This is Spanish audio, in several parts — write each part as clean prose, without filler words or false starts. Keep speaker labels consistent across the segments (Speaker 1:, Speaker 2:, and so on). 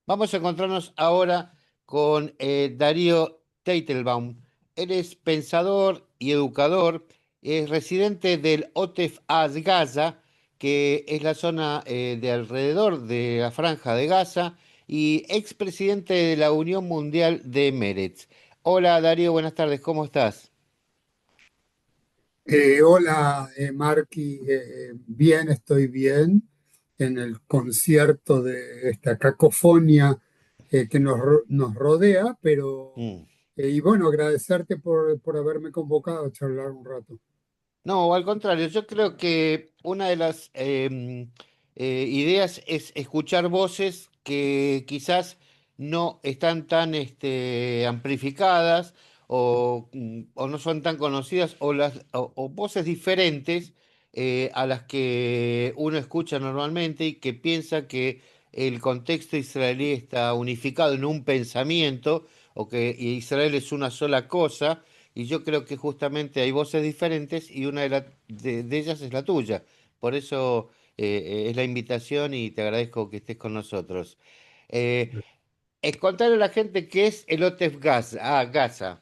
Speaker 1: Vamos a encontrarnos ahora con Darío Teitelbaum. Él es pensador y educador, es residente del Otef Gaza, que es la zona de alrededor de la Franja de Gaza, y expresidente de la Unión Mundial de Meretz. Hola Darío, buenas tardes, ¿cómo estás?
Speaker 2: Hola, Marky. Bien, estoy bien en el concierto de esta cacofonía que nos rodea,
Speaker 1: Mm.
Speaker 2: y bueno, agradecerte por haberme convocado a charlar un rato.
Speaker 1: No, al contrario, yo creo que una de las ideas es escuchar voces que quizás no están tan amplificadas o no son tan conocidas o voces diferentes a las que uno escucha normalmente y que piensa que el contexto israelí está unificado en un pensamiento o que Israel es una sola cosa y yo creo que justamente hay voces diferentes y una de ellas es la tuya. Por eso es la invitación y te agradezco que estés con nosotros. Eh, es contarle a la gente qué es el OTEF Gaza. Gaza.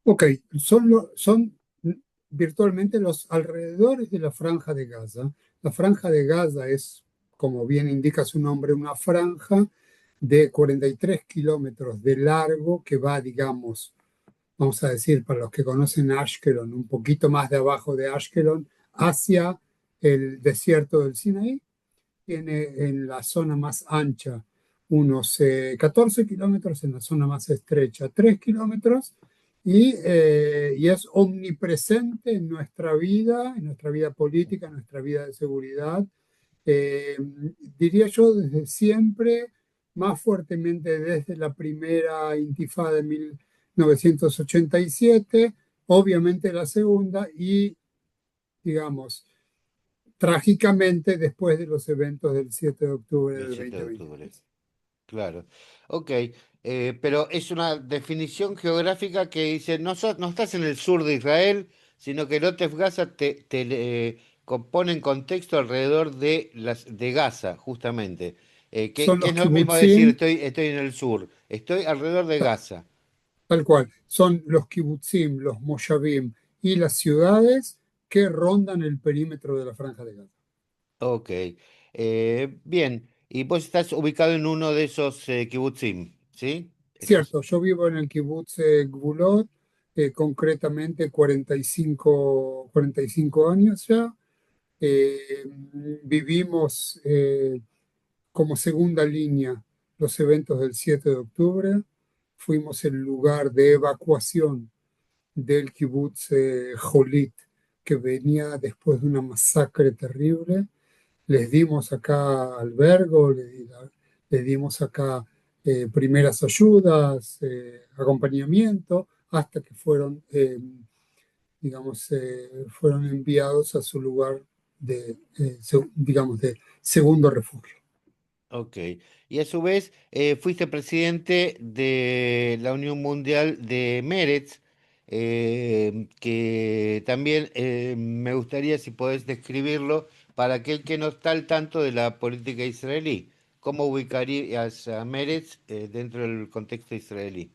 Speaker 2: Ok, son virtualmente los alrededores de la Franja de Gaza. La Franja de Gaza es, como bien indica su nombre, una franja de 43 kilómetros de largo que va, digamos, vamos a decir, para los que conocen Ashkelon, un poquito más de abajo de Ashkelon, hacia el desierto del Sinaí. Tiene en la zona más ancha unos 14 kilómetros, en la zona más estrecha 3 kilómetros, y es omnipresente en nuestra vida política, en nuestra vida de seguridad. Eh, Diría yo desde siempre, más fuertemente desde la primera intifada de 1987, obviamente la segunda y, digamos, trágicamente después de los eventos del 7 de octubre
Speaker 1: El
Speaker 2: del
Speaker 1: 7 de octubre.
Speaker 2: 2023.
Speaker 1: Claro. Ok. Pero es una definición geográfica que dice, no, no estás en el sur de Israel, sino que el OTEF Gaza compone en contexto alrededor de Gaza, justamente.
Speaker 2: Son
Speaker 1: Que
Speaker 2: los
Speaker 1: es lo mismo decir
Speaker 2: kibutzim,
Speaker 1: estoy en el sur, estoy alrededor de Gaza.
Speaker 2: tal cual, son los kibutzim, los moshavim y las ciudades que rondan el perímetro de la Franja de Gaza.
Speaker 1: Ok. Bien. Y vos estás ubicado en uno de esos kibutzim, ¿sí? Estás.
Speaker 2: Cierto, yo vivo en el kibutz Gvulot, concretamente 45 años ya. Eh, Vivimos como segunda línea los eventos del 7 de octubre. Fuimos el lugar de evacuación del kibutz Jolit, que venía después de una masacre terrible. Les dimos acá albergo, le dimos acá primeras ayudas, acompañamiento, hasta que fueron, digamos, fueron enviados a su lugar digamos, de segundo refugio.
Speaker 1: Ok. Y a su vez, fuiste presidente de la Unión Mundial de Meretz, que también me gustaría si podés describirlo para aquel que no está al tanto de la política israelí. ¿Cómo ubicarías a Meretz dentro del contexto israelí?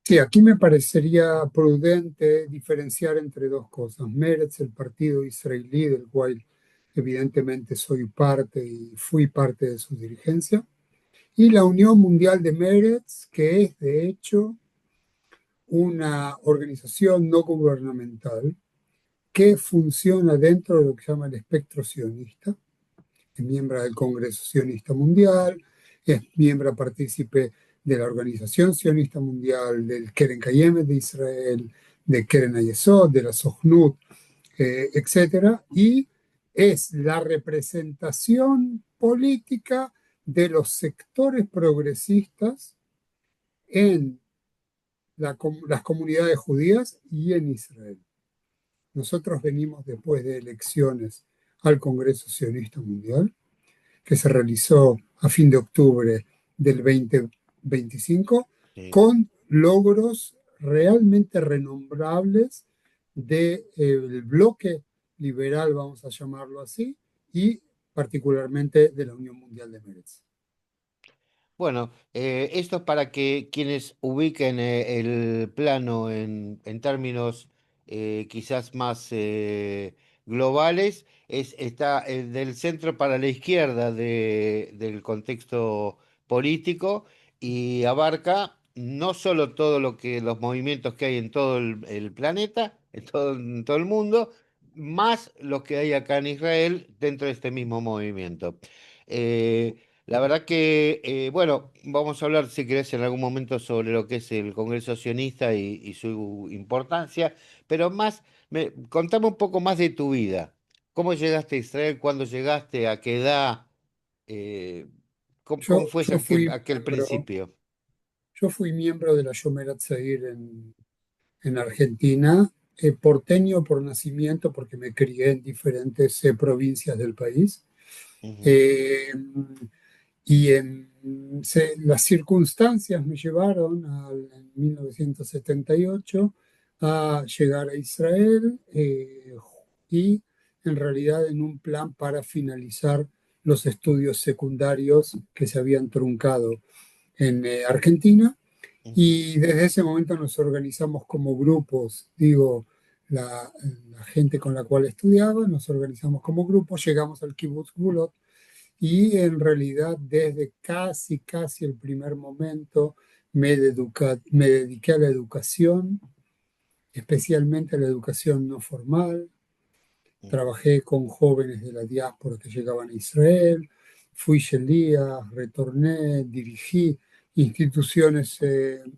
Speaker 2: Sí, aquí me parecería prudente diferenciar entre dos cosas. Meretz, el partido israelí, del cual evidentemente soy parte y fui parte de su dirigencia, y la Unión Mundial de Meretz, que es de hecho una organización no gubernamental que funciona dentro de lo que se llama el espectro sionista, es miembro del Congreso Sionista Mundial, es miembro partícipe de la Organización Sionista Mundial, del Keren Kayemet de Israel, de Keren Hayesod, de la Sojnut, etcétera, y es la representación política de los sectores progresistas en las comunidades judías y en Israel. Nosotros venimos después de elecciones al Congreso Sionista Mundial, que se realizó a fin de octubre del 2025,
Speaker 1: Sí.
Speaker 2: con logros realmente renombrables del bloque liberal, vamos a llamarlo así, y particularmente de la Unión Mundial de Meretz.
Speaker 1: Bueno, esto es para que quienes ubiquen el plano en términos quizás más globales, está del centro para la izquierda del contexto político y abarca no solo todo lo que los movimientos que hay en todo el planeta, en todo el mundo, más los que hay acá en Israel dentro de este mismo movimiento. La verdad que, bueno, vamos a hablar, si querés, en algún momento sobre lo que es el Congreso Sionista y su importancia, pero más, contame un poco más de tu vida. ¿Cómo llegaste a Israel? ¿Cuándo llegaste? ¿A qué edad? Eh, ¿cómo fue
Speaker 2: Yo fui
Speaker 1: aquel
Speaker 2: miembro,
Speaker 1: principio?
Speaker 2: yo fui miembro de la Shomer Hatzair en Argentina, porteño por nacimiento, porque me crié en diferentes provincias del país.
Speaker 1: Ujú,
Speaker 2: Eh, las circunstancias me llevaron en 1978 a llegar a Israel y en realidad en un plan para finalizar los estudios secundarios que se habían truncado en Argentina.
Speaker 1: ujú,
Speaker 2: Y desde ese momento nos organizamos como grupos, digo, la gente con la cual estudiaba, nos organizamos como grupos, llegamos al Kibbutz Gulot y en realidad desde casi el primer momento me dediqué a la educación, especialmente a la educación no formal.
Speaker 1: ujú,
Speaker 2: Trabajé con jóvenes de la diáspora que llegaban a Israel, fui Shelía, retorné, dirigí instituciones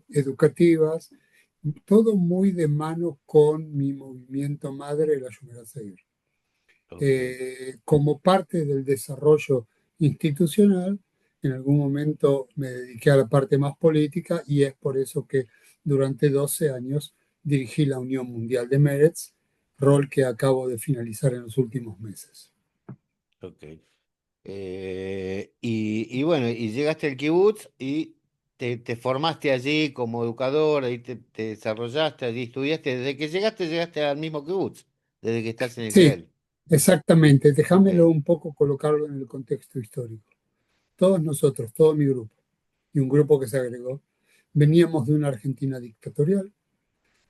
Speaker 2: educativas, todo muy de mano con mi movimiento madre, la Shumera Seir.
Speaker 1: ok,
Speaker 2: Como parte del desarrollo institucional, en algún momento me dediqué a la parte más política y es por eso que durante 12 años dirigí la Unión Mundial de Meretz, rol que acabo de finalizar en los últimos meses.
Speaker 1: ok. Y bueno, y llegaste al kibutz y te formaste allí como educador, ahí te desarrollaste, allí estudiaste. Desde que llegaste al mismo kibutz, desde que estás en
Speaker 2: Sí,
Speaker 1: Israel.
Speaker 2: exactamente.
Speaker 1: Ok.
Speaker 2: Déjamelo un poco colocarlo en el contexto histórico. Todos nosotros, todo mi grupo y un grupo que se agregó, veníamos de una Argentina dictatorial,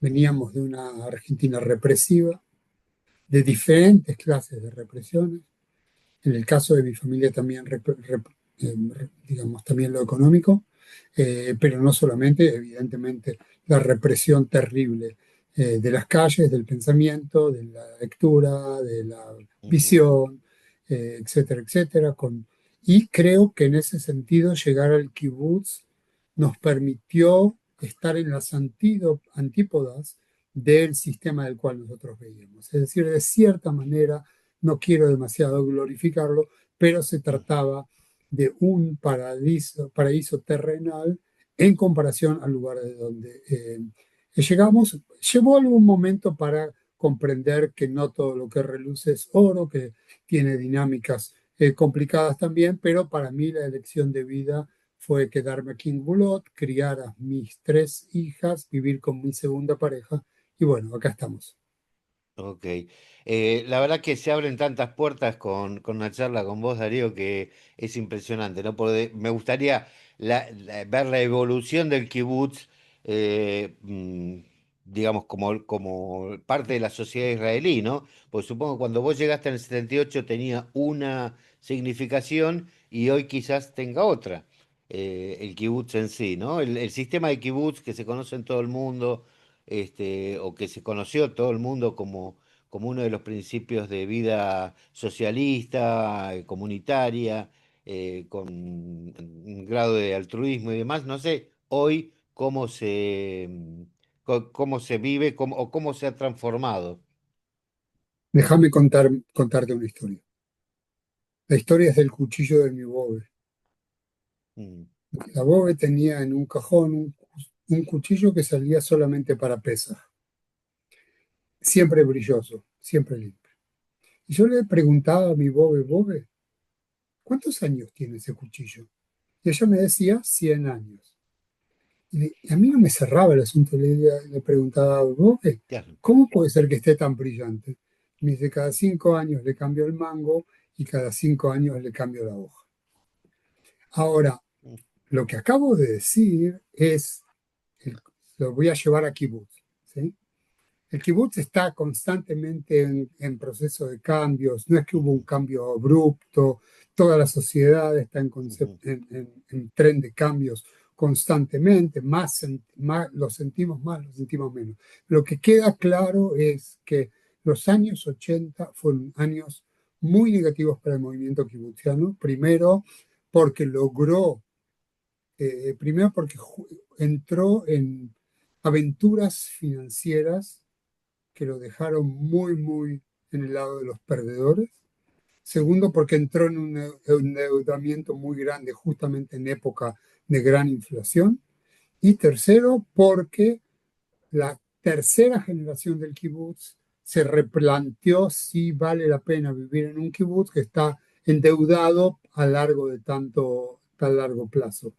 Speaker 1: Ujú,
Speaker 2: veníamos de una Argentina represiva, de diferentes clases de represiones. En el caso de mi familia también, digamos, también lo económico, pero no solamente, evidentemente, la represión terrible de las calles, del pensamiento, de la lectura, de la
Speaker 1: ujú,
Speaker 2: visión, etcétera, etcétera. Y creo que en ese sentido llegar al kibutz nos permitió estar en las antípodas del sistema del cual nosotros veíamos. Es decir, de cierta manera, no quiero demasiado glorificarlo, pero se
Speaker 1: ujú.
Speaker 2: trataba de un paraíso terrenal en comparación al lugar de donde llegamos. Llevó algún momento para comprender que no todo lo que reluce es oro, que tiene dinámicas complicadas también, pero para mí la elección de vida fue quedarme aquí en Bulot, criar a mis tres hijas, vivir con mi segunda pareja y bueno, acá estamos.
Speaker 1: Ok. La verdad que se abren tantas puertas con una charla con vos, Darío, que es impresionante, ¿no? Me gustaría ver la evolución del kibutz, digamos, como parte de la sociedad israelí, ¿no? Pues supongo que cuando vos llegaste en el 78 tenía una significación y hoy quizás tenga otra, el kibutz en sí, ¿no? El sistema de kibutz que se conoce en todo el mundo o que se conoció todo el mundo como uno de los principios de vida socialista, comunitaria, con un grado de altruismo y demás. No sé hoy cómo se vive o cómo se ha transformado.
Speaker 2: Déjame contarte una historia. La historia es del cuchillo de mi bobe.
Speaker 1: Mm,
Speaker 2: La bobe tenía en un cajón un cuchillo que salía solamente para pesas, siempre brilloso, siempre limpio. Y yo le preguntaba a mi bobe, bobe, ¿cuántos años tiene ese cuchillo? Y ella me decía 100 años. Y a mí no me cerraba el asunto. Le preguntaba, bobe,
Speaker 1: claro.
Speaker 2: ¿cómo puede ser que esté tan brillante? Me dice, cada 5 años le cambio el mango y cada 5 años le cambio la hoja. Ahora, Lo que acabo de decir es, el- lo voy a llevar a kibutz, ¿sí? El kibutz está constantemente en proceso de cambios, no es que hubo un
Speaker 1: Ujú,
Speaker 2: cambio abrupto, toda la sociedad está
Speaker 1: ujú,
Speaker 2: en tren de cambios constantemente, lo sentimos más, lo sentimos menos. Lo que queda claro es que los años 80 fueron años muy negativos para el movimiento kibutziano, primero porque entró en aventuras financieras que lo dejaron muy, muy en el lado de los perdedores. Segundo, porque entró en un endeudamiento muy grande justamente en época de gran inflación. Y tercero, porque la tercera generación del kibutz se replanteó si vale la pena vivir en un kibutz que está endeudado a largo de tan largo plazo.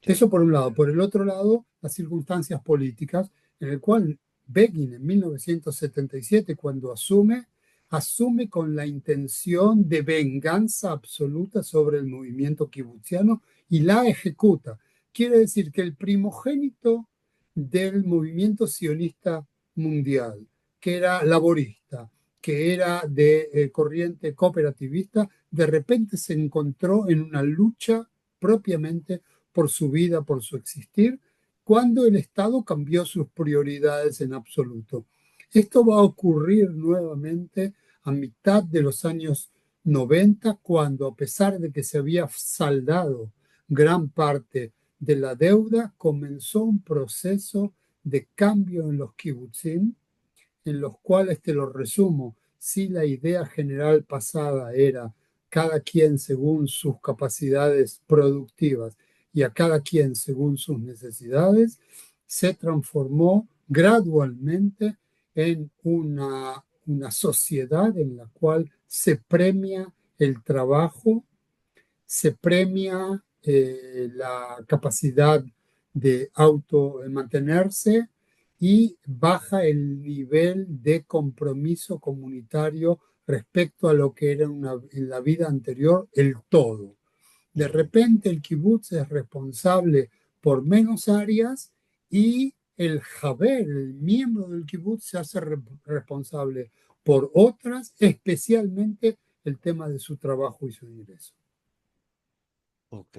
Speaker 1: sí,
Speaker 2: Eso por un lado. Por el otro lado, las circunstancias políticas, en el cual Begin en 1977, cuando asume con la intención de venganza absoluta sobre el movimiento kibutziano y la ejecuta. Quiere decir que el primogénito del movimiento sionista mundial, que era laborista, que era de corriente cooperativista, de repente se encontró en una lucha propiamente por su vida, por su existir, cuando el Estado cambió sus prioridades en absoluto. Esto va a ocurrir nuevamente a mitad de los años 90, cuando a pesar de que se había saldado gran parte de la deuda, comenzó un proceso de cambio en los kibutzim, en los cuales, te lo resumo, si la idea general pasada era cada quien según sus capacidades productivas y a cada quien según sus necesidades, se transformó gradualmente en una sociedad en la cual se premia el trabajo, se premia la capacidad de auto mantenerse y baja el nivel de compromiso comunitario respecto a lo que era en la vida anterior el todo. De
Speaker 1: ujú.
Speaker 2: repente el kibutz es responsable por menos áreas y el Haber, el miembro del kibutz, se hace responsable por otras, especialmente el tema de su trabajo y su ingreso.
Speaker 1: Ok.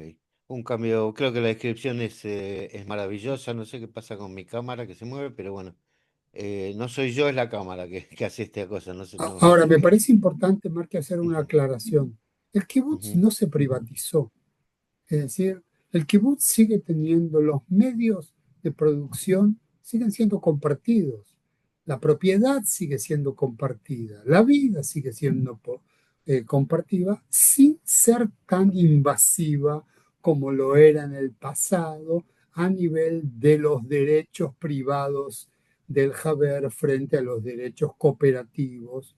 Speaker 1: Un cambio, creo que la descripción es maravillosa. No sé qué pasa con mi cámara que se mueve, pero bueno, no soy yo, es la cámara que hace esta cosa. No sé, no.
Speaker 2: Ahora, me parece importante, Marque, hacer una
Speaker 1: Ujú,
Speaker 2: aclaración. El kibutz
Speaker 1: ujú,
Speaker 2: no se privatizó. Es decir, el kibutz sigue teniendo los medios de producción, siguen siendo compartidos. La propiedad sigue siendo compartida. La vida sigue siendo compartida sin ser tan invasiva como lo era en el pasado a nivel de los derechos privados del Haber frente a los derechos cooperativos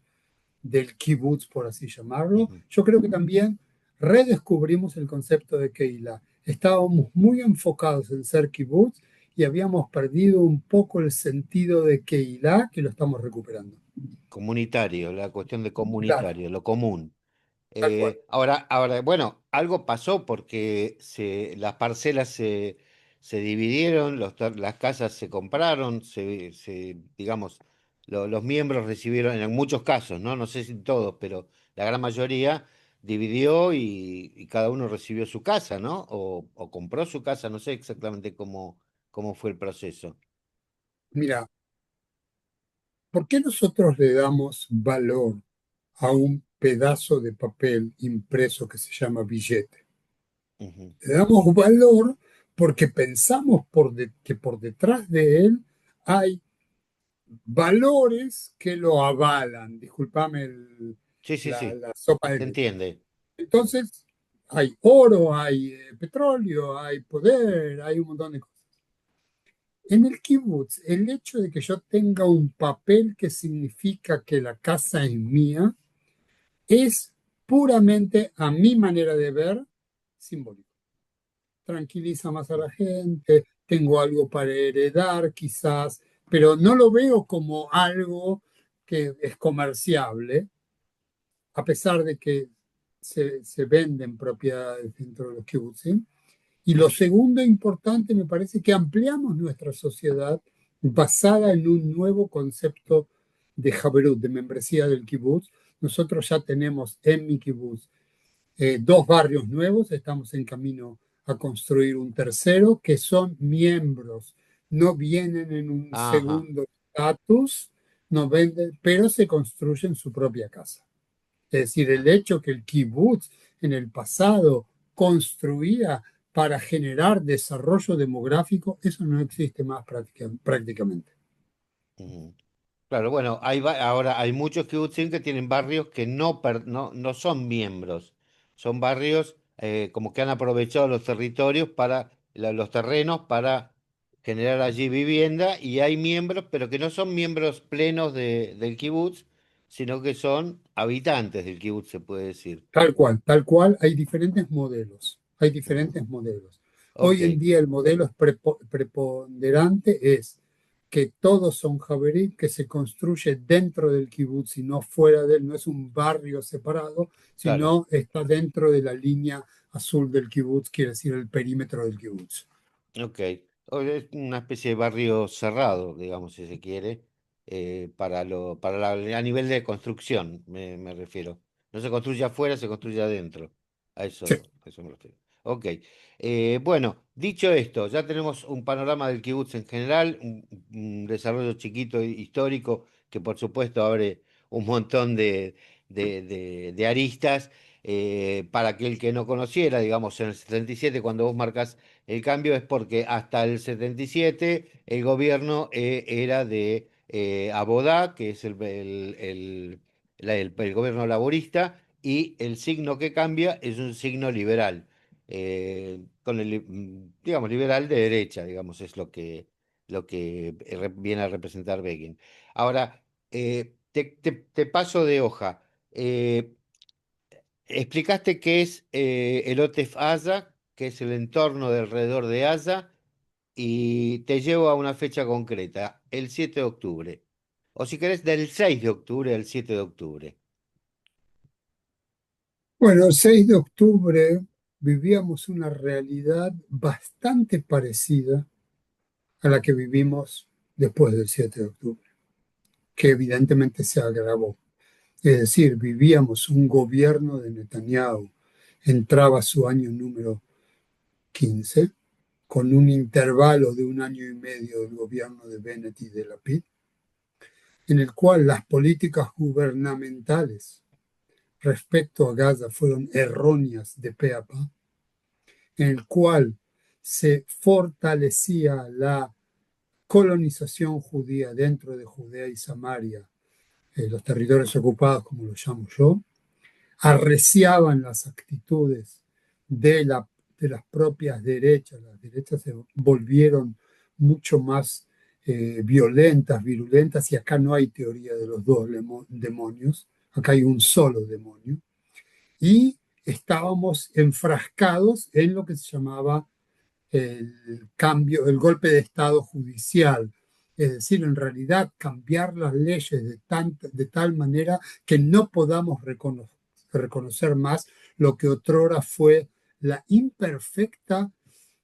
Speaker 2: del kibutz, por así llamarlo.
Speaker 1: ujú.
Speaker 2: Yo creo que también redescubrimos el concepto de Keilah. Estábamos muy enfocados en ser kibutz y habíamos perdido un poco el sentido de Keilah, que lo estamos recuperando.
Speaker 1: Comunitario, la cuestión de
Speaker 2: Claro,
Speaker 1: comunitario, lo común.
Speaker 2: tal cual.
Speaker 1: Ahora, bueno, algo pasó porque las parcelas se dividieron, las casas se compraron, digamos, los miembros recibieron, en muchos casos, ¿no? No sé si todos, pero la gran mayoría dividió y cada uno recibió su casa, ¿no? O compró su casa, no sé exactamente cómo fue el proceso.
Speaker 2: Mira, ¿por qué nosotros le damos valor a un pedazo de papel impreso que se llama billete?
Speaker 1: Ujú,
Speaker 2: Le damos valor porque pensamos que por detrás de él hay valores que lo avalan. Discúlpame
Speaker 1: sí, sí, sí,
Speaker 2: la sopa de
Speaker 1: se
Speaker 2: letras.
Speaker 1: entiende.
Speaker 2: Entonces, hay oro, hay petróleo, hay poder, hay un montón de cosas. En el kibutz, el hecho de que yo tenga un papel que significa que la casa es mía es puramente, a mi manera de ver, simbólico. Tranquiliza más a la gente, tengo algo para heredar quizás, pero no lo veo como algo que es comerciable, a pesar de que se venden propiedades dentro de los kibutzim. Y lo segundo importante, me parece que ampliamos nuestra sociedad basada en un nuevo concepto de Haberut, de membresía del kibutz. Nosotros ya tenemos en mi kibutz dos barrios nuevos, estamos en camino a construir un tercero, que son miembros, no vienen en un
Speaker 1: Ajá.
Speaker 2: segundo estatus, no venden, pero se construyen su propia casa. Es decir, el hecho que el kibutz en el pasado construía para generar desarrollo demográfico, eso no existe más prácticamente.
Speaker 1: Ujú. Claro, bueno, ahora hay muchos kibutzim que tienen barrios que no son miembros, son barrios como que han aprovechado los territorios los terrenos para generar allí vivienda y hay miembros, pero que no son miembros plenos del kibutz, sino que son habitantes del kibutz, se puede decir.
Speaker 2: Tal cual, hay diferentes modelos, hay
Speaker 1: Ujú.
Speaker 2: diferentes modelos.
Speaker 1: Ok,
Speaker 2: Hoy en día el modelo preponderante es que todos son Javerit, que se construye dentro del kibutz y no fuera de él, no es un barrio separado,
Speaker 1: claro.
Speaker 2: sino está dentro de la línea azul del kibutz, quiere decir el perímetro del kibutz.
Speaker 1: Ok, es una especie de barrio cerrado, digamos, si se quiere, a nivel de construcción, me refiero. No se construye afuera, se construye adentro.
Speaker 2: Sí.
Speaker 1: A eso me refiero. Ok, bueno, dicho esto, ya tenemos un panorama del kibutz en general, un desarrollo chiquito histórico que por supuesto abre un montón de aristas para aquel que no conociera, digamos, en el 77 cuando vos marcas el cambio es porque hasta el 77 el gobierno era de Abodá, que es el gobierno laborista, y el signo que cambia es un signo liberal, digamos, liberal de derecha, digamos, es lo que viene a representar Begin. Ahora, te paso de hoja. Explicaste qué es el Otef Asa, que es el entorno de alrededor de Asa, y te llevo a una fecha concreta, el 7 de octubre. O si querés, del 6 de octubre al 7 de octubre.
Speaker 2: Bueno, el 6 de octubre vivíamos una realidad bastante parecida a la que vivimos después del 7 de octubre, que evidentemente se agravó. Es decir, vivíamos un gobierno de Netanyahu, entraba su año número 15, con un intervalo de un año y medio del gobierno de Bennett y de Lapid, en el cual las políticas gubernamentales respecto a Gaza fueron erróneas de pe a pa, en el cual se fortalecía la colonización judía dentro de Judea y Samaria, los territorios ocupados, como lo llamo yo, arreciaban las actitudes de, la, de las propias derechas. Las derechas se volvieron mucho más violentas, virulentas, y acá no hay teoría de los dos demonios, acá hay un solo demonio. Y estábamos enfrascados en lo que se llamaba el cambio, el golpe de Estado judicial. Es decir, en realidad cambiar las leyes de tal manera que no podamos reconocer más lo que otrora fue la imperfecta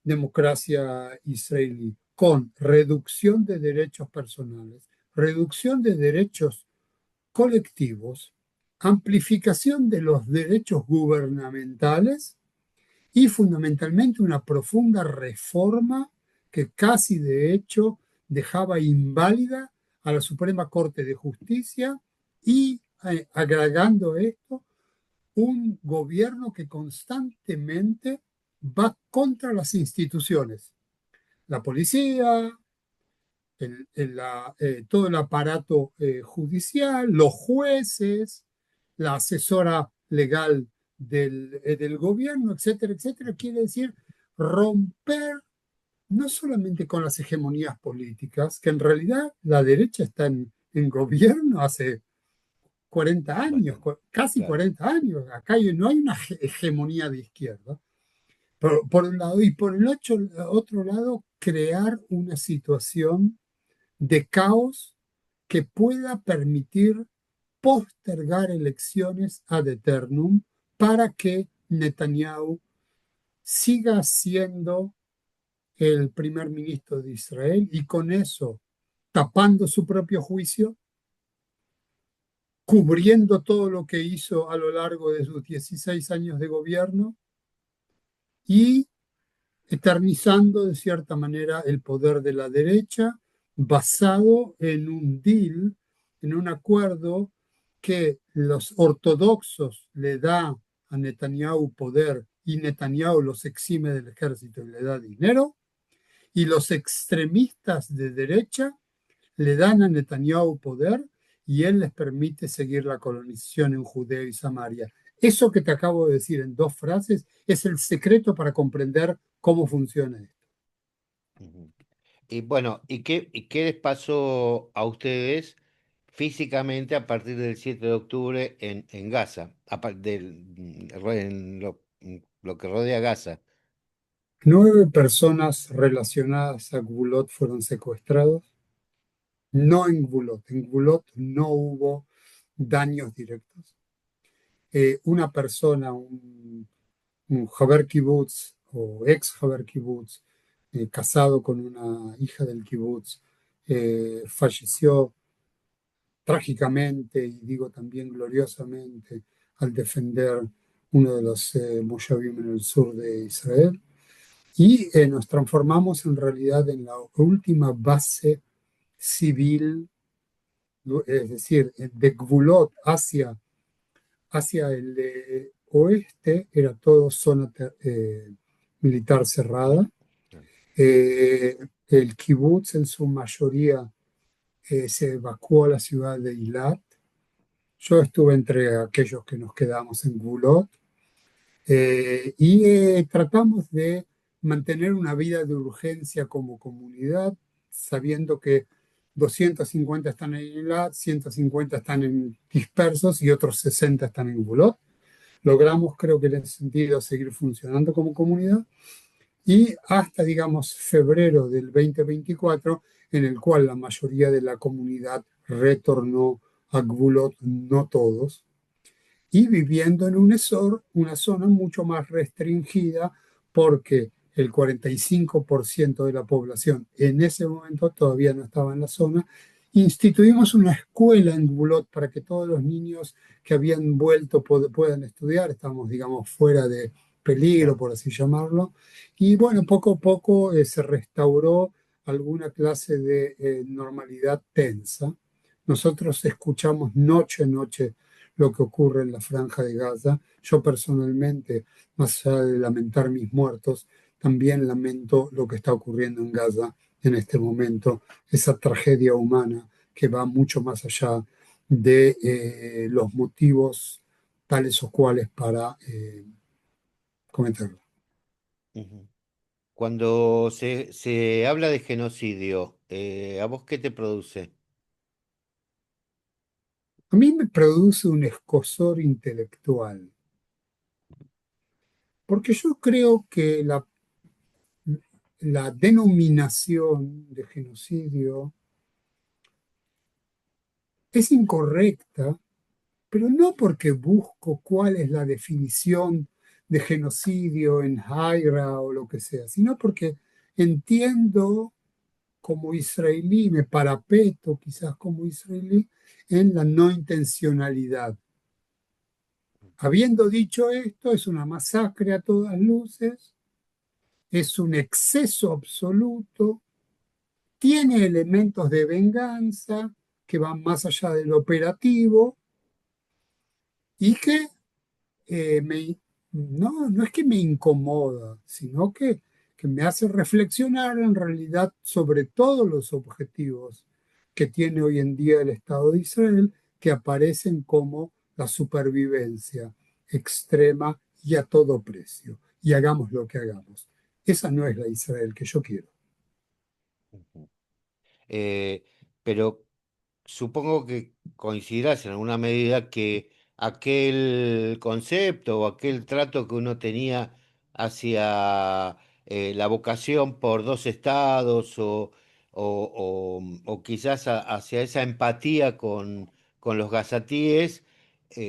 Speaker 2: democracia israelí, con reducción de derechos personales, reducción de derechos colectivos, amplificación de los derechos gubernamentales y fundamentalmente una profunda reforma que casi de hecho dejaba inválida a la Suprema Corte de Justicia y agregando esto, un gobierno que constantemente va contra las instituciones, la policía, todo el aparato judicial, los jueces, la asesora legal del gobierno, etcétera, etcétera. Quiere decir romper no solamente con las hegemonías políticas, que en realidad la derecha está en gobierno hace 40 años,
Speaker 1: Bastante,
Speaker 2: casi
Speaker 1: claro.
Speaker 2: 40 años. Acá no hay una hegemonía de izquierda, por un lado, y por el otro lado, crear una situación de caos que pueda permitir postergar elecciones ad eternum para que Netanyahu siga siendo el primer ministro de Israel y con eso tapando su propio juicio, cubriendo todo lo que hizo a lo largo de sus 16 años de gobierno y eternizando de cierta manera el poder de la derecha basado en un deal, en un acuerdo que los ortodoxos le da a Netanyahu poder y Netanyahu los exime del ejército y le da dinero, y los extremistas de derecha le dan a Netanyahu poder y él les permite seguir la colonización en Judea y Samaria. Eso que te acabo de decir en dos frases es el secreto para comprender cómo funciona esto.
Speaker 1: Ujú. Y bueno, ¿y qué les pasó a ustedes físicamente a partir del 7 de octubre en Gaza? En lo que rodea Gaza.
Speaker 2: 9 personas relacionadas a Gvulot fueron secuestrados, no en Gvulot no hubo daños directos. Una persona, un Haber Kibbutz o ex Haber Kibbutz, casado con una hija del Kibbutz, falleció trágicamente y digo también gloriosamente al defender uno de los Moshavim en el sur de Israel. Y nos transformamos en realidad en la última base civil, es decir, de Gvulot hacia el oeste, era todo zona militar cerrada. Eh, el kibutz en su mayoría se evacuó a la ciudad de Eilat. Yo estuve entre aquellos que nos quedamos en Gvulot y tratamos de mantener una vida de urgencia como comunidad, sabiendo que 250 están en Eilat, 150 están dispersos y otros 60 están en Gvulot. Logramos, creo que en ese sentido, seguir funcionando como comunidad y hasta, digamos, febrero del 2024, en el cual la mayoría de la comunidad retornó a Gvulot, no todos, y viviendo en un ESOR, una zona mucho más restringida, porque el 45% de la población en ese momento todavía no estaba en la zona. Instituimos una escuela en Gvulot para que todos los niños que habían vuelto puedan estudiar. Estamos, digamos, fuera de peligro,
Speaker 1: Claro.
Speaker 2: por así llamarlo. Y bueno, poco a poco se restauró alguna clase de normalidad tensa. Nosotros escuchamos noche a noche lo que ocurre en la Franja de Gaza. Yo personalmente, más allá de lamentar mis muertos, también lamento lo que está ocurriendo en Gaza en este momento, esa tragedia humana que va mucho más allá de los motivos tales o cuales para cometerlo.
Speaker 1: Ujú. Cuando se habla de genocidio, ¿a vos qué te produce?
Speaker 2: A mí me produce un escozor intelectual, porque yo creo que la denominación de genocidio es incorrecta, pero no porque busco cuál es la definición de genocidio en Haira o lo que sea, sino porque entiendo como israelí, me parapeto quizás como israelí en la no intencionalidad. Habiendo dicho esto, es una masacre a todas luces, es un exceso absoluto, tiene elementos de venganza que van más allá del operativo y que no es que me incomoda, sino que me hace reflexionar en realidad sobre todos los objetivos que tiene hoy en día el Estado de Israel, que aparecen como la supervivencia extrema y a todo precio. Y hagamos lo que hagamos. Esa no es la Israel que yo quiero.
Speaker 1: Ujú. Eh, pero supongo que coincidirás en alguna medida que aquel concepto o aquel trato que uno tenía hacia la vocación por dos estados o quizás hacia esa empatía con los gazatíes,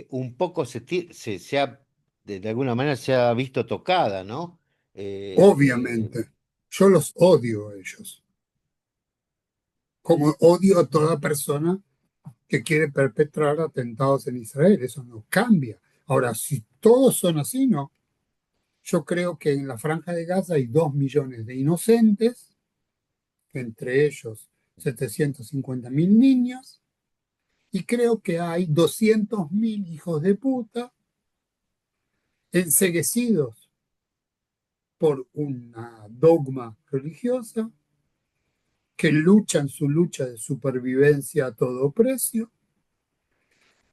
Speaker 1: un poco de alguna manera se ha visto tocada, ¿no? Eh,
Speaker 2: Obviamente, yo los odio a ellos, como odio a toda persona que quiere perpetrar atentados en Israel. Eso no cambia. Ahora, si todos son así, no. Yo creo que en la Franja de Gaza hay 2 millones de inocentes, entre ellos 750.000 niños, y creo que hay 200.000 hijos de puta enceguecidos por una dogma religiosa que luchan su lucha de supervivencia a todo precio,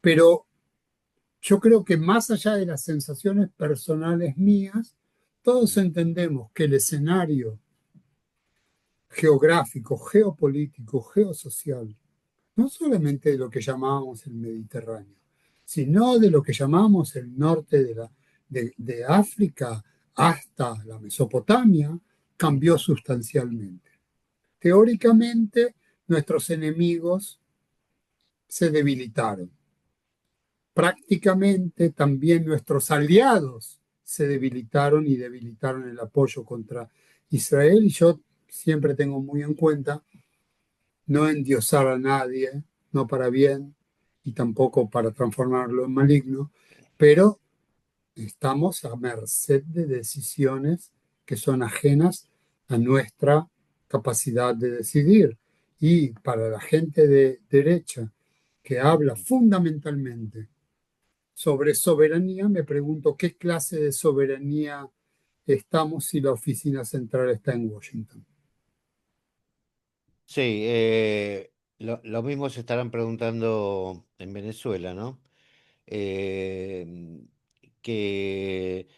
Speaker 2: pero yo creo que más allá de las sensaciones personales mías, todos entendemos que el escenario geográfico, geopolítico, geosocial, no solamente de lo que llamábamos el Mediterráneo, sino de lo que llamamos el norte de África hasta la Mesopotamia, cambió sustancialmente. Teóricamente, nuestros enemigos se debilitaron. Prácticamente también nuestros aliados se debilitaron y debilitaron el apoyo contra Israel. Y yo siempre tengo muy en cuenta no endiosar a nadie, no para bien y tampoco para transformarlo en maligno, pero estamos a merced de decisiones que son ajenas a nuestra capacidad de decidir. Y para la gente de derecha que habla fundamentalmente sobre soberanía, me pregunto qué clase de soberanía estamos si la oficina central está en Washington.
Speaker 1: sí, lo mismo se estarán preguntando en Venezuela, ¿no? eh, que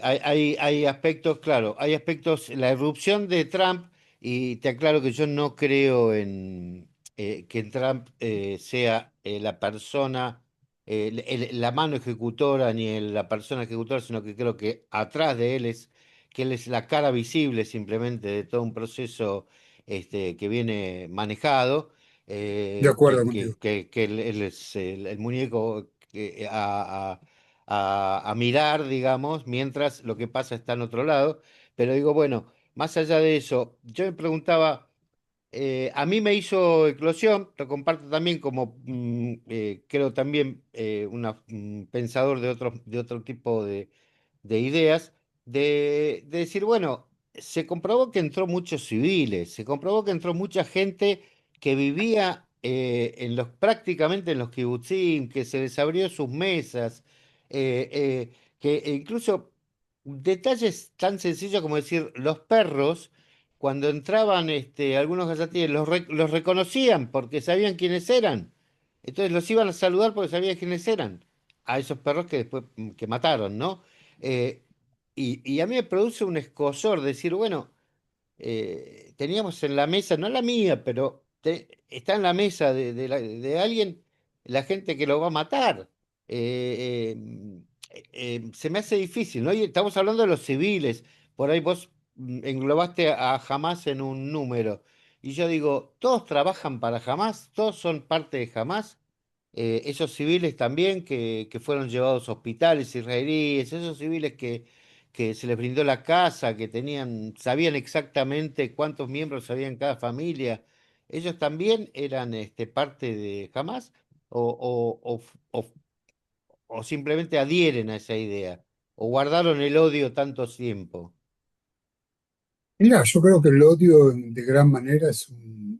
Speaker 1: hay aspectos, claro, hay aspectos, la irrupción de Trump, y te aclaro que yo no creo en que Trump sea la persona, la mano ejecutora ni la persona ejecutora, sino que creo que atrás de él que él es la cara visible simplemente de todo un proceso que viene manejado.
Speaker 2: De acuerdo contigo.
Speaker 1: Que él es el muñeco a mirar, digamos, mientras lo que pasa está en otro lado. Pero digo, bueno, más allá de eso, yo me preguntaba, a mí me hizo eclosión, lo comparto también como, creo también, un pensador de otro tipo de ideas, de decir, bueno, se comprobó que entró muchos civiles, se comprobó que entró mucha gente que vivía prácticamente en los kibutzim, que se les abrió sus mesas, que incluso detalles tan sencillos como decir, los perros, cuando entraban algunos gazatíes, los reconocían porque sabían quiénes eran. Entonces los iban a saludar porque sabían quiénes eran. A esos perros que después que mataron, ¿no? Eh, y a mí me produce un escozor decir, bueno, teníamos en la mesa, no la mía, pero está en la mesa de alguien, la gente que lo va a matar. Eh, Se me hace difícil, ¿no? Y estamos hablando de los civiles, por ahí vos englobaste a Hamas en un número, y yo digo, ¿todos trabajan para Hamas? ¿Todos son parte de Hamas? Esos civiles también que fueron llevados a hospitales israelíes, esos civiles que se les brindó la casa, que sabían exactamente cuántos miembros había en cada familia, ¿ellos también eran parte de Hamas o simplemente adhieren a esa idea o guardaron el odio tanto tiempo?
Speaker 2: Mira, yo creo que el odio de gran manera es un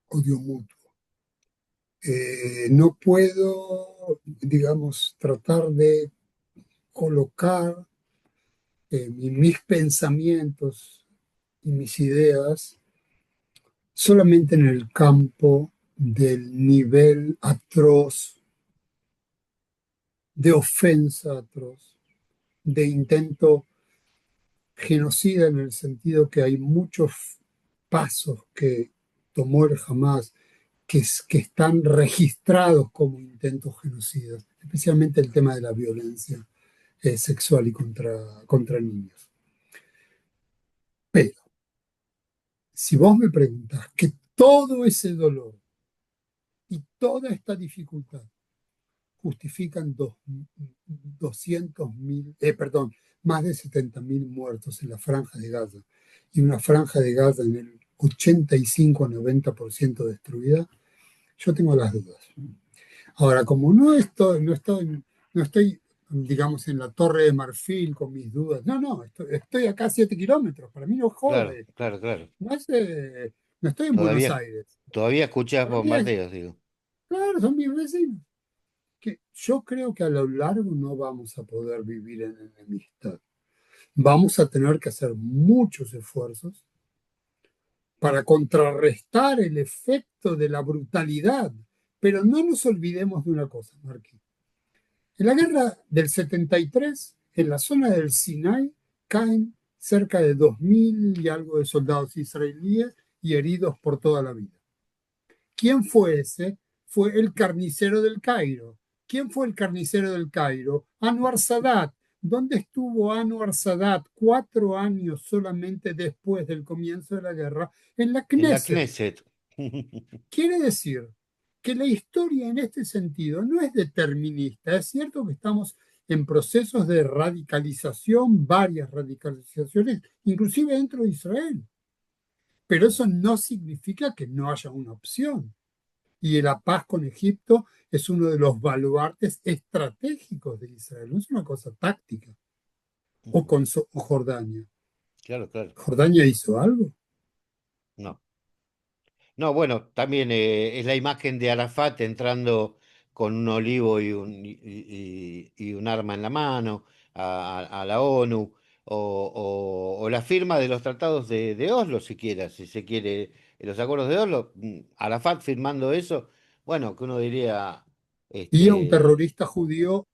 Speaker 2: odio mutuo. No puedo, digamos, tratar de colocar mis pensamientos y mis ideas solamente en el campo del nivel atroz, de ofensa atroz, de intento genocida en el sentido que hay muchos pasos que tomó el Hamas que están registrados como intentos genocidas, especialmente el tema de la violencia sexual y contra niños. Pero si vos me preguntás que todo ese dolor y toda esta dificultad justifican 200.000, perdón, más de 70.000 muertos en la Franja de Gaza. Y una Franja de Gaza en el 85-90% destruida, yo tengo las dudas. Ahora, como no estoy, digamos, en la Torre de Marfil con mis dudas, no, estoy acá a 7 kilómetros, para mí no
Speaker 1: Claro,
Speaker 2: jode,
Speaker 1: claro, claro.
Speaker 2: no estoy en Buenos
Speaker 1: Todavía,
Speaker 2: Aires,
Speaker 1: todavía escuchás
Speaker 2: para mí es,
Speaker 1: bombardeos, digo.
Speaker 2: claro, son mis vecinos. Que yo creo que a lo largo no vamos a poder vivir en enemistad. Vamos a tener que hacer muchos esfuerzos para contrarrestar el efecto de la brutalidad. Pero no nos olvidemos de una cosa, Marquín. En la guerra del 73, en la zona del Sinai, caen cerca de 2.000 y algo de soldados israelíes y heridos por toda la vida. ¿Quién fue ese? Fue el carnicero del Cairo. ¿Quién fue el carnicero del Cairo? Anwar Sadat. ¿Dónde estuvo Anwar Sadat 4 años solamente después del comienzo de la guerra? En la
Speaker 1: En la
Speaker 2: Knesset.
Speaker 1: Knesset.
Speaker 2: Quiere decir que la historia en este sentido no es determinista. Es cierto que estamos en procesos de radicalización, varias radicalizaciones, inclusive dentro de Israel. Pero eso no significa que no haya una opción. Y la paz con Egipto es uno de los baluartes estratégicos de Israel, no es una cosa táctica. O con Jordania.
Speaker 1: Claro, claro.
Speaker 2: ¿Jordania hizo algo?
Speaker 1: No. No, bueno, también es la imagen de Arafat entrando con un olivo y un arma en la mano a la ONU, o la firma de los tratados de Oslo, siquiera, si se quiere, los acuerdos de Oslo, Arafat firmando eso, bueno, que uno diría,
Speaker 2: Y a un
Speaker 1: este,
Speaker 2: terrorista judío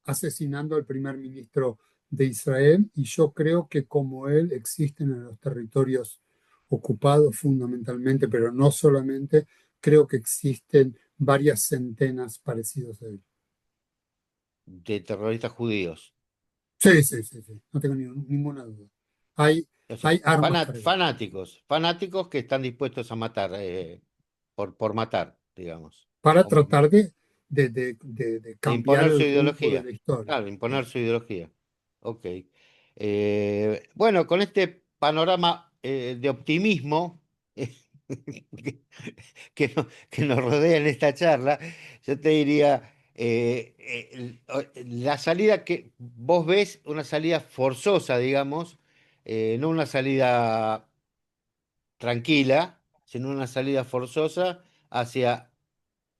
Speaker 2: asesinando al primer ministro de Israel, y yo creo que como él existen en los territorios ocupados fundamentalmente, pero no solamente, creo que existen varias centenas parecidos a él.
Speaker 1: de terroristas judíos.
Speaker 2: Sí, sí, sí, sí, no tengo ninguna duda. Hay,
Speaker 1: O sea,
Speaker 2: hay armas cargadas.
Speaker 1: fanáticos que están dispuestos a matar, por matar, digamos.
Speaker 2: Para
Speaker 1: O
Speaker 2: tratar de
Speaker 1: de
Speaker 2: cambiar
Speaker 1: imponer su
Speaker 2: el rumbo de
Speaker 1: ideología.
Speaker 2: la historia.
Speaker 1: Claro, imponer su ideología. Ok. Bueno, con este panorama de optimismo que, que nos rodea en esta charla, yo te diría, la salida que vos ves, una salida forzosa, digamos, no una salida tranquila, sino una salida forzosa hacia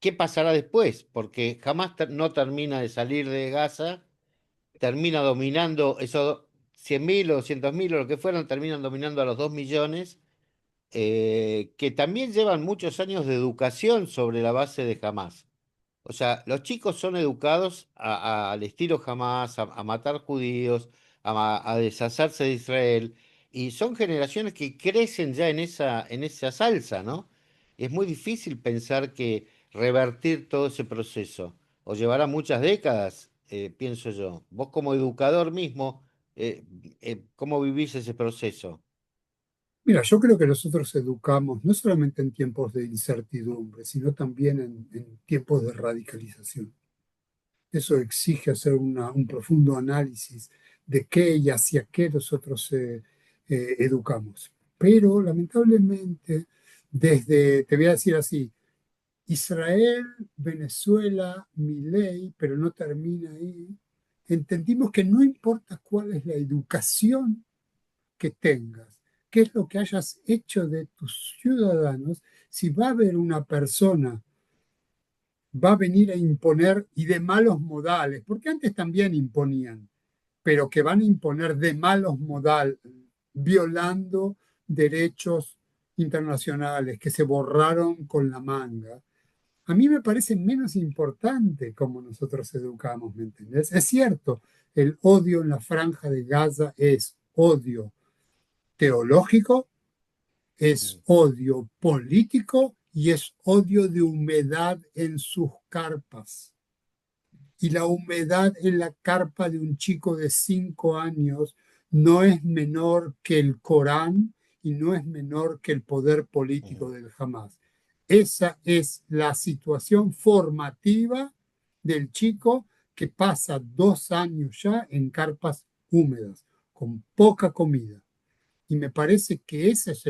Speaker 1: qué pasará después, porque jamás no termina de salir de Gaza, termina dominando esos 100.000 o 200.000 o lo que fueran, terminan dominando a los 2 millones, que también llevan muchos años de educación sobre la base de Hamas. O sea, los chicos son educados al estilo Hamas, a matar judíos, a deshacerse de Israel, y son generaciones que crecen ya en esa salsa, ¿no? Es muy difícil pensar que revertir todo ese proceso, o llevará muchas décadas, pienso yo. Vos como educador mismo, ¿cómo vivís ese proceso?
Speaker 2: Mira, yo creo que nosotros educamos no solamente en tiempos de incertidumbre, sino también en tiempos de radicalización. Eso exige hacer un profundo análisis de qué y hacia qué nosotros educamos. Pero lamentablemente, te voy a decir así, Israel, Venezuela, Milei, pero no termina ahí, entendimos que no importa cuál es la educación que tengas, qué es lo que hayas hecho de tus ciudadanos, si va a haber una persona, va a venir a imponer y de malos modales, porque antes también imponían, pero que van a imponer de malos modales, violando derechos internacionales que se borraron con la manga. A mí me parece menos importante cómo nosotros educamos, ¿me entendés? Es cierto, el odio en la franja de Gaza es odio teológico, es
Speaker 1: Mm,
Speaker 2: odio político y es odio de humedad en sus carpas. Y la humedad en la carpa de un chico de 5 años no es menor que el Corán y no es menor que el poder político
Speaker 1: mm,
Speaker 2: del Hamas. Esa es la situación formativa del chico que pasa 2 años ya en carpas húmedas, con poca comida. Y me parece que esa es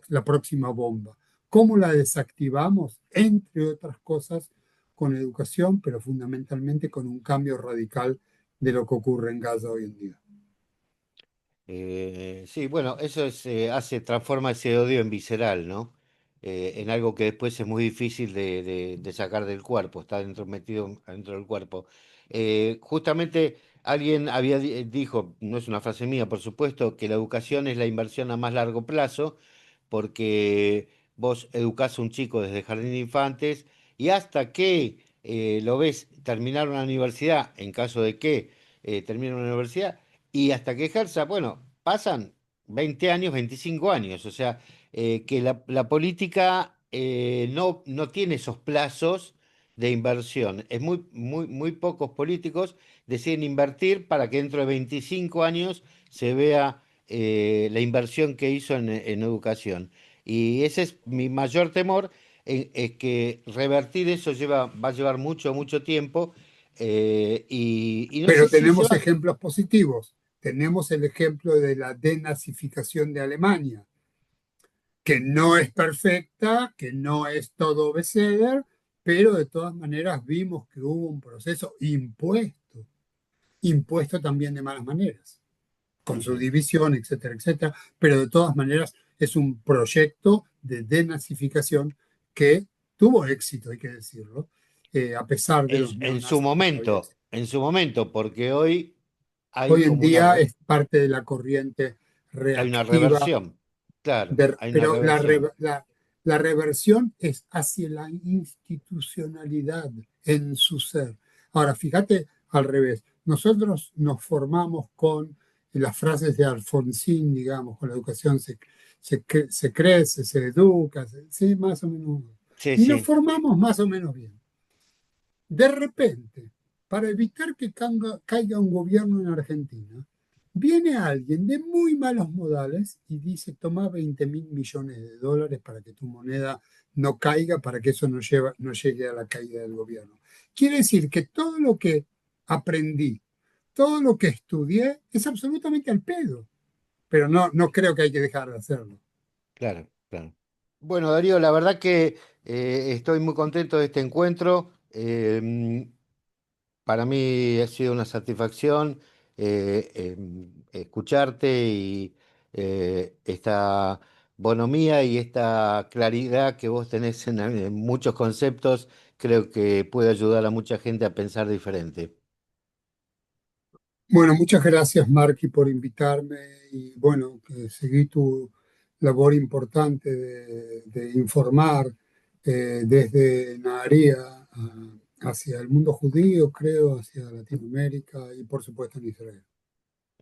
Speaker 2: la próxima bomba. ¿Cómo la desactivamos? Entre otras cosas, con educación, pero fundamentalmente con un cambio radical de lo que ocurre en Gaza hoy en día.
Speaker 1: Sí, bueno, eso transforma ese odio en visceral, ¿no? En algo que después es muy difícil de sacar del cuerpo, está metido dentro del cuerpo. Justamente alguien dijo, no es una frase mía, por supuesto, que la educación es la inversión a más largo plazo, porque vos educás a un chico desde jardín de infantes y hasta que lo ves terminar una universidad, en caso de que termine una universidad, y hasta que ejerza, bueno, pasan 20 años, 25 años, o sea, que la política no tiene esos plazos de inversión. Es muy pocos políticos deciden invertir para que dentro de 25 años se vea la inversión que hizo en educación. Y ese es mi mayor temor, es que revertir eso va a llevar mucho tiempo, y no sé
Speaker 2: Pero
Speaker 1: si se
Speaker 2: tenemos
Speaker 1: va.
Speaker 2: ejemplos positivos. Tenemos el ejemplo de la denazificación de Alemania, que no es perfecta, que no es todo Beseder, pero de todas maneras vimos que hubo un proceso impuesto también de malas maneras, con su
Speaker 1: Ujú.
Speaker 2: división, etcétera, etcétera, pero de todas maneras es un proyecto de denazificación que tuvo éxito, hay que decirlo, a pesar de los neonazis que todavía existen.
Speaker 1: En su momento, porque hoy hay
Speaker 2: Hoy en
Speaker 1: como
Speaker 2: día es parte de la corriente
Speaker 1: hay una
Speaker 2: reactiva,
Speaker 1: reversión, claro, hay una
Speaker 2: pero
Speaker 1: reversión.
Speaker 2: la reversión es hacia la institucionalidad en su ser. Ahora, fíjate al revés. Nosotros nos formamos con las frases de Alfonsín, digamos, con la educación se crece, se educa, sí, más o menos.
Speaker 1: Sí,
Speaker 2: Y nos
Speaker 1: sí,
Speaker 2: formamos más o menos bien. De repente, para evitar que caiga un gobierno en Argentina, viene alguien de muy malos modales y dice, toma 20.000 millones de dólares para que tu moneda no caiga, para que eso no llegue a la caída del gobierno. Quiere decir que todo lo que aprendí, todo lo que estudié es absolutamente al pedo, pero no creo que hay que dejar de hacerlo.
Speaker 1: claro, claro. Bueno, Darío, la verdad que estoy muy contento de este encuentro. Para mí ha sido una satisfacción escucharte y esta bonomía y esta claridad que vos tenés en muchos conceptos, creo que puede ayudar a mucha gente a pensar diferente.
Speaker 2: Bueno, muchas gracias, Marky, por invitarme y bueno, que seguí tu labor importante de informar desde Naharía hacia el mundo judío, creo, hacia Latinoamérica y por supuesto en Israel.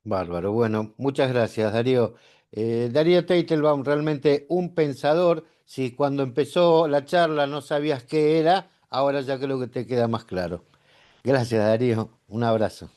Speaker 1: Bárbaro. Bueno, muchas gracias, Darío. Darío Teitelbaum, realmente un pensador. Si cuando empezó la charla no sabías qué era, ahora ya creo que te queda más claro. Gracias, Darío. Un abrazo.